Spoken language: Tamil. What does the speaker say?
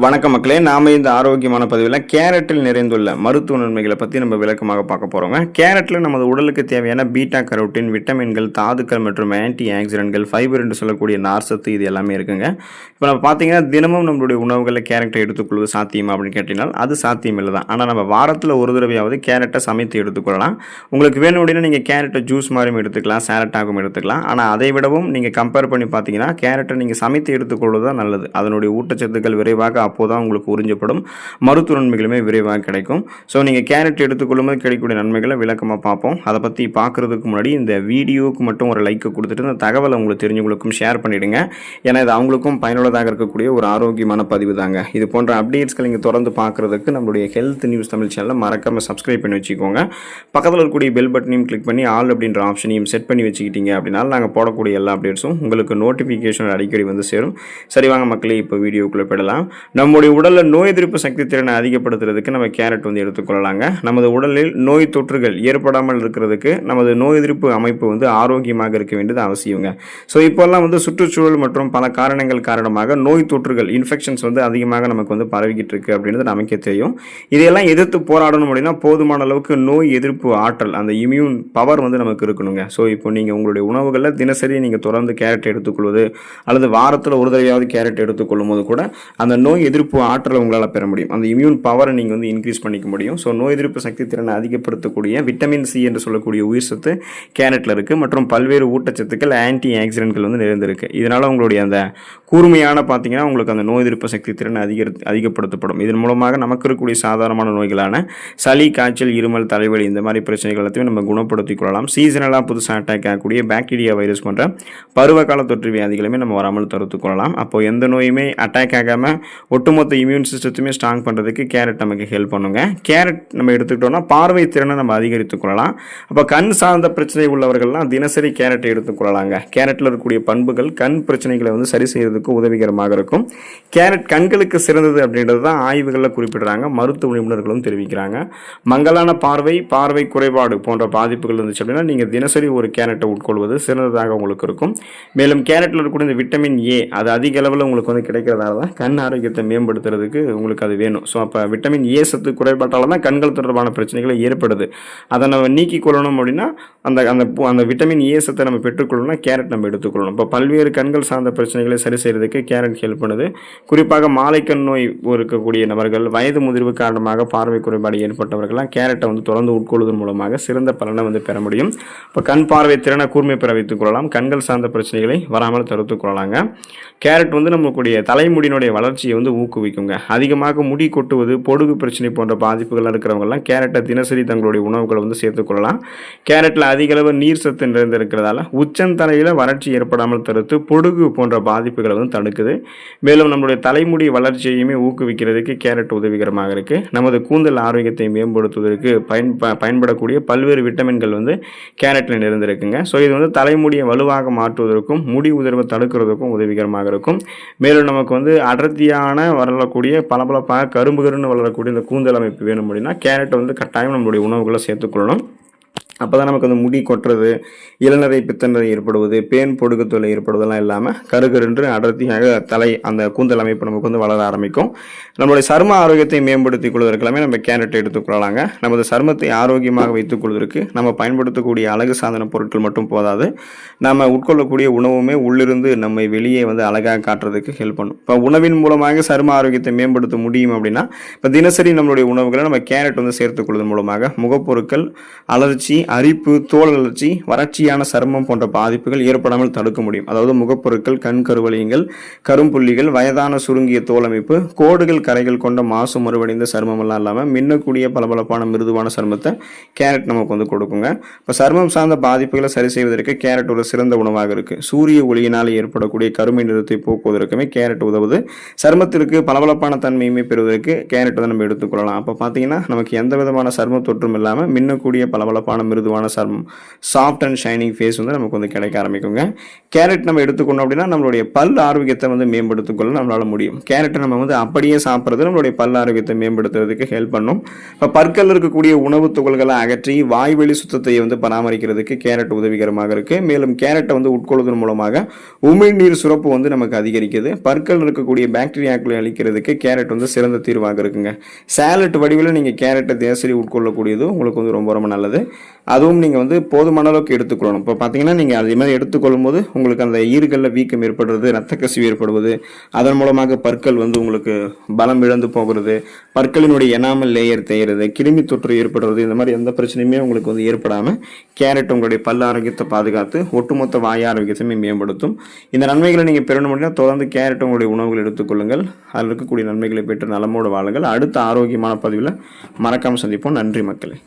வணக்கம் மக்களே, நாம இந்த ஆரோக்கியமான பதிவில் கேரட்டில் நிறைந்துள்ள மருத்துவ நன்மைகளை பற்றி நம்ம விளக்கமாக பார்க்க போகிறோங்க. கேரட்டில் நமது உடலுக்கு தேவையான பீட்டா கரோட்டின், விட்டமின்கள், தாதுக்கள் மற்றும் ஆன்டி ஆக்சிடென்ட்கள், ஃபைபர் என்று சொல்லக்கூடிய நார்சத்து இது எல்லாமே இருக்குங்க. இப்போ நம்ம பார்த்தீங்கன்னா தினமும் நம்மளுடைய உணவுகளில் கேரட்டை எடுத்துக்கொள்வது சாத்தியமா அப்படின்னு கேட்டிங்கன்னா அது சாத்தியம் இல்லை தான். ஆனால் நம்ம வாரத்தில் ஒரு தடவையாவது கேரட்டை சமைத்து எடுத்துக்கொள்ளலாம். உங்களுக்கு வேணும் அப்படின்னா நீங்கள் கேரட்டை ஜூஸ் மாதிரியும் எடுத்துக்கலாம், சேலட்டாகவும் எடுத்துக்கலாம். ஆனால் அதை விடவும் நீங்கள் கம்பேர் பண்ணி பார்த்தீங்கன்னா கேரட்டை நீங்கள் சமைத்து எடுத்துக்கொள்வது தான் நல்லது. அதனுடைய ஊட்டச்சத்துக்கள் விரைவாக அப்போது தான் உங்களுக்கு உறிஞ்சப்படும், மருத்துவ நன்மைகளுமே விரைவாக கிடைக்கும். ஸோ நீங்கள் கேரட் எடுத்துக்கொள்ளும்போது கிடைக்கக்கூடிய நன்மைகளை விளக்கமாக பார்ப்போம். அதை பற்றி பார்க்குறதுக்கு முன்னாடி இந்த வீடியோவுக்கு மட்டும் ஒரு லைக்கை கொடுத்துட்டு இந்த தகவலை உங்களுக்கு தெரிஞ்சவங்களுக்கும் ஷேர் பண்ணிவிடுங்க. ஏன்னா இது அவங்களுக்கும் பயனுள்ளதாக இருக்கக்கூடிய ஒரு ஆரோக்கியமான பதிவு தாங்க. இது போன்ற அப்டேட்ஸ்களை நீங்கள் தொடர்ந்து பார்க்குறதுக்கு நம்மளுடைய ஹெல்த் நியூஸ் தமிழ் சேனலை மறக்காமல் சப்ஸ்கிரைப் பண்ணி வச்சுக்கோங்க. பக்கத்தில் இருக்கக்கூடிய பெல் பட்டனையும் கிளிக் பண்ணி ஆல் அப்படின்ற ஆப்ஷனையும் செட் பண்ணி வச்சுக்கிட்டீங்க அப்படின்னா நாங்கள் போடக்கூடிய எல்லா அப்டேட்ஸும் உங்களுக்கு நோட்டிஃபிகேஷன் அடிக்கடி வந்து சேரும். சரி வாங்க மக்களே, இப்போ வீடியோக்குள்ளே போயிடலாம். நம்முடைய உடலில் நோய் எதிர்ப்பு சக்தி திறனை அதிகப்படுத்துறதுக்கு நம்ம கேரட் வந்து எடுத்துக்கொள்ளலாங்க. நமது உடலில் நோய் தொற்றுகள் ஏற்படாமல் இருக்கிறதுக்கு நமது நோய் எதிர்ப்பு அமைப்பு வந்து ஆரோக்கியமாக இருக்க வேண்டியது அவசியங்க. ஸோ இப்போல்லாம் வந்து சுற்றுச்சூழல் மற்றும் பல காரணங்கள் காரணமாக நோய் தொற்றுகள், இன்ஃபெக்ஷன்ஸ் வந்து அதிகமாக நமக்கு வந்து பரவிக்கிட்டு இருக்கு அப்படின்றது நமக்கே தெரியும். இதையெல்லாம் எதிர்த்து போராடணும் அப்படின்னா போதுமான அளவுக்கு நோய் எதிர்ப்பு ஆற்றல், அந்த இம்யூன் பவர் வந்து நமக்கு இருக்கணுங்க. ஸோ இப்போ நீங்கள் உங்களுடைய உணவுகளில் தினசரி நீங்கள் தொடர்ந்து கேரட் எடுத்துக்கொள்வது அல்லது வாரத்தில் ஒரு தடவையாவது கேரட் எடுத்துக்கொள்ளும் போது கூட அந்த நோய் எதிர்ப்பு ஆற்றலை உங்களால் பெற முடியும். அந்த இம்யூன் பவரை நீங்கள் வந்து இன்க்ரீஸ் பண்ணிக்க முடியும். ஸோ நோய் எதிர்ப்பு சக்தி திறனை அதிகப்படுத்தக்கூடிய விட்டமின் சி என்று சொல்லக்கூடிய உயிர் சத்து கேரட்டில் இருக்குது. மற்றும் பல்வேறு ஊட்டச்சத்துக்கள், ஆன்டி ஆக்சிடென்ட்கள் வந்து நிறைந்திருக்கு. இதனால் உங்களுடைய அந்த கூர்மையான பார்த்தீங்கன்னா உங்களுக்கு அந்த நோய் எதிர்ப்பு சக்தி திறனை அதிகப்படுத்தப்படும். இதன் மூலமாக நமக்கு இருக்கக்கூடிய சாதாரணமான நோய்களான சளி, காய்ச்சல், இருமல், தலைவலி இந்த மாதிரி பிரச்சனைகள் எல்லாத்தையும் நம்ம குணப்படுத்திக் கொள்ளலாம். சீசனலாக புதுசாக அட்டாக் ஆகக்கூடிய பாக்டீரியா, வைரஸ் போன்ற பருவகால தொற்று வியாதிகளுமே நம்ம வராமல் தடுத்துக் கொள்ளலாம். அப்போ எந்த நோயுமே அட்டாக் ஆகாமல் ஒட்டுமொத்த இம்யூன் சிஸ்டத்தையுமே ஸ்ட்ராங் பண்ணுறதுக்கு கேரட் நமக்கு ஹெல்ப் பண்ணுங்க. கேரட் நம்ம எடுத்துக்கிட்டோம்னா பார்வை திறனை நம்ம அதிகரித்துக் கொள்ளலாம். அப்போ கண் சார்ந்த பிரச்சனை உள்ளவர்கள்லாம் தினசரி கேரட்டை எடுத்துக்கொள்ளலாங்க. கேரட்டில் இருக்கக்கூடிய பண்புகள் கண் பிரச்சனைகளை வந்து சரி செய்யறதுக்கு உதவிகரமாக இருக்கும். கேரட் கண்களுக்கு சிறந்தது அப்படின்றது தான் ஆய்வுகளில் குறிப்பிடுறாங்க, மருத்துவ நிபுணர்களும் தெரிவிக்கிறாங்க. மங்கலான பார்வை, பார்வை குறைபாடு போன்ற பாதிப்புகள் இருந்துச்சு அப்படின்னா நீங்கள் தினசரி ஒரு கேரட்டை உட்கொள்வது சிறந்ததாக உங்களுக்கு இருக்கும். மேலும் கேரட்டில் இருக்கக்கூடிய இந்த விட்டமின் ஏ அது அதிக அளவில் உங்களுக்கு வந்து கிடைக்கிறதால தான் கண் ஆரோக்கியத்தை மேம்படுத்துறதுக்கு உங்களுக்கு அது வேணும். ஸோ அப்போ விட்டமின் ஏ சத்து குறைபாட்டால் தான் கண்கள் தொடர்பான பிரச்சனைகள் ஏற்படுது. அதை நம்ம நீக்கிக் கொள்ளணும் அப்படின்னா அந்த விட்டமின் ஏ சத்தை நம்ம பெற்றுக்கொள்ளணும்னா கேரட் நம்ம எடுத்துக்கொள்ளணும். இப்போ பல்வேறு கண்கள் சார்ந்த பிரச்சனைகளை சரி செய்யறதுக்கு கேரட் ஹெல்ப் பண்ணுது. குறிப்பாக மாலைக்கண் நோய் இருக்கக்கூடிய நபர்கள், வயது முதிர்வு காரணமாக பார்வை குறைபாடு ஏற்பட்டவர்கள்லாம் கேரட்டை வந்து தொடர்ந்து உட்கொள்வதன் மூலமாக சிறந்த பலனை வந்து பெற முடியும். இப்போ கண் பார்வை திறனை கூர்மை பெற வைத்துக் கொள்ளலாம், கண்கள் சார்ந்த பிரச்சனைகளை வராமல் தடுத்துக் கொள்ளலாங்க. கேரட் வந்து நம்மளுடைய தலைமுடியினுடைய வளர்ச்சியை வந்து ஊக்குவிக்குங்க. அதிகமாக முடி கொட்டுவது, பொடுகு பிரச்சனை போன்ற பாதிப்புகள் இருக்கிறவங்கலாம் கேரட்டை தினசரி தங்களுடைய உணவுகளை வந்து சேர்த்துக்கொள்ளலாம். கேரட்டில் அதிக அளவு நீர் சத்து நிறைந்திருக்கிறதால உச்சந்தலையில் வறட்சி ஏற்படாமல் தடுத்து பொடுகு போன்ற பாதிப்புகளை வந்து தடுக்குது. மேலும் நம்மளுடைய தலைமுடி வளர்ச்சியையுமே ஊக்குவிக்கிறதுக்கு கேரட் உதவிகரமாக இருக்குது. நமது கூந்தல் ஆரோக்கியத்தை மேம்படுத்துவதற்கு பயன்படக்கூடிய பல்வேறு விட்டமின்கள் வந்து கேரட்டில் நிறைந்திருக்குங்க. ஸோ இது வந்து தலைமுடியை வலுவாக மாற்றுவதற்கும் முடி உதிர்வை தடுக்கிறதுக்கும் உதவிகரமாக இருக்கும். மேலும் நமக்கு வந்து அடர்த்தியான வரக்கூடிய பளபளப்பாக கரும்புகருன்னு வளரக்கூடிய இந்த கூந்தல் அமைப்பு வேணும் அப்படின்னா கேரட்டை வந்து கட்டாயம் நம்மளுடைய உணவுகளை சேர்த்துக்கொள்ளணும். அப்போ தான் நமக்கு அந்த முடி கொட்டுறது, இளநரை பித்தநரை ஏற்படுவது, பேன் பொடுகு தொல்லை ஏற்படுவதெல்லாம் இல்லாமல் கருகருன்று அடர்த்தியாக அந்த கூந்தல் அமைப்பு நமக்கு வந்து வளர ஆரம்பிக்கும். நம்மளுடைய சரும ஆரோக்கியத்தை மேம்படுத்திக் கொள்வதற்கெல்லாமே நம்ம கேரட்டை எடுத்துக்கொள்ளலாங்க. நமது சருமத்தை ஆரோக்கியமாக வைத்துக் கொள்வதற்கு நம்ம பயன்படுத்தக்கூடிய அழகு சாதன பொருட்கள் மட்டும் போதாது, நம்ம உட்கொள்ளக்கூடிய உணவுமே உள்ளிருந்து நம்மை வெளியே வந்து அழகாக காட்டுறதுக்கு ஹெல்ப் பண்ணும். இப்போ உணவின் மூலமாக சரும ஆரோக்கியத்தை மேம்படுத்த முடியும் அப்படின்னா இப்போ தினசரி நம்மளுடைய உணவுகளை நம்ம கேரட் வந்து சேர்த்துக் கொள்வதன் மூலமாக முகப்பொருட்கள், அலர்ச்சி, அரிப்பு, தோல் அலர்ச்சி, வறட்சியான சருமம் போன்ற பாதிப்புகள் ஏற்படாமல் தடுக்க முடியும். அதாவது முகப்பொருட்கள், கண் கருவலியங்கள், கரும்புள்ளிகள், வயதான சுருங்கிய தோல் அமைப்பு, கோடுகள், கரைகள் கொண்ட மாசு மறுவடைந்த சருமம் எல்லாம் இல்லாமல் மின்னக்கூடிய பளபளப்பான மிருதுவான சருமத்தை கேரட் நமக்கு வந்து கொடுக்குங்க. இப்போ சருமம் சார்ந்த பாதிப்புகளை சரி செய்வதற்கு கேரட் ஒரு சிறந்த உணவாக இருக்குது. சூரிய ஒளியினால் ஏற்படக்கூடிய கருமை நிறத்தை போக்குவதற்குமே கேரட் உதவுது. சருமத்திற்கு பளபளப்பான தன்மையுமே பெறுவதற்கு கேரட் வந்து நம்ம எடுத்துக்கொள்ளலாம். அப்போ பார்த்தீங்கன்னா நமக்கு எந்த விதமான சரும தொற்றும் இல்லாமல் மின்னக்கூடிய பளபளப்பான மிருதுவான சர்மம், சாஃப்ட் அண்ட் ஷைனிங் ஃபேஸ் வந்து நமக்கு வந்து கிடைக்க ஆரம்பிக்குங்க. கேரட் நம்ம எடுத்துக்கொண்டோம் அப்படின்னா நம்மளுடைய பல் ஆரோக்கியத்தை வந்து மேம்படுத்திக் கொள்ள நம்மளால முடியும். கேரட்டை நம்ம வந்து அப்படியே சாப்பிட்றது நம்மளுடைய பல் ஆரோக்கியத்தை மேம்படுத்துறதுக்கு ஹெல்ப் பண்ணும். இப்போ பற்கள் இருக்கக்கூடிய உணவுத் துகள்களை அகற்றி வாய்வெளி சுத்தத்தை வந்து பராமரிக்கிறதுக்கு கேரட் உதவிகரமாக இருக்குது. மேலும் கேரட்டை வந்து உட்கொள்வதன் மூலமாக உமிழ்நீர் சுரப்பு வந்து நமக்கு அதிகரிக்குது. பற்கள் இருக்கக்கூடிய பாக்டீரியாக்களை அழிக்கிறதுக்கு கேரட் வந்து சிறந்த தீர்வாக இருக்குங்க. சேலட் வடிவில் நீங்கள் கேரட்டை தினசரி உட்கொள்ளக்கூடியது உங்களுக்கு வந்து ரொம்ப ரொம்ப நல்லது. அதுவும் நீங்கள் வந்து போதுமான அளவுக்கு எடுத்துக்கொள்ளணும். இப்போ பார்த்தீங்கன்னா நீங்கள் அதே மாதிரி எடுத்துக்கொள்ளும் போது உங்களுக்கு அந்த ஈறுகளில் வீக்கம் ஏற்படுறது, ரத்த கசிவு ஏற்படுவது, அதன் மூலமாக பற்கள் வந்து உங்களுக்கு பலம் இழந்து போகிறது, பற்களினுடைய எனாமல் லேயர் தேய்கிறது, கிருமி தொற்று ஏற்படுறது, இந்த மாதிரி எந்த பிரச்சனையுமே உங்களுக்கு வந்து ஏற்படாமல் கேரட் உங்களுடைய பல் ஆரோக்கியத்தை பாதுகாத்து ஒட்டுமொத்த வாய் ஆரோக்கியத்தையுமே மேம்படுத்தும். இந்த நன்மைகளை நீங்கள் பெறணும் அப்படின்னா தொடர்ந்து கேரட் உங்களுடைய உணவுகள் எடுத்துக்கொள்ளுங்கள். அதில் இருக்கக்கூடிய நன்மைகளை பெற்று நலமோடு வாழுங்கள். அடுத்த ஆரோக்கியமான பதிவில் மறக்காமல் சந்திப்போம். நன்றி மக்களே.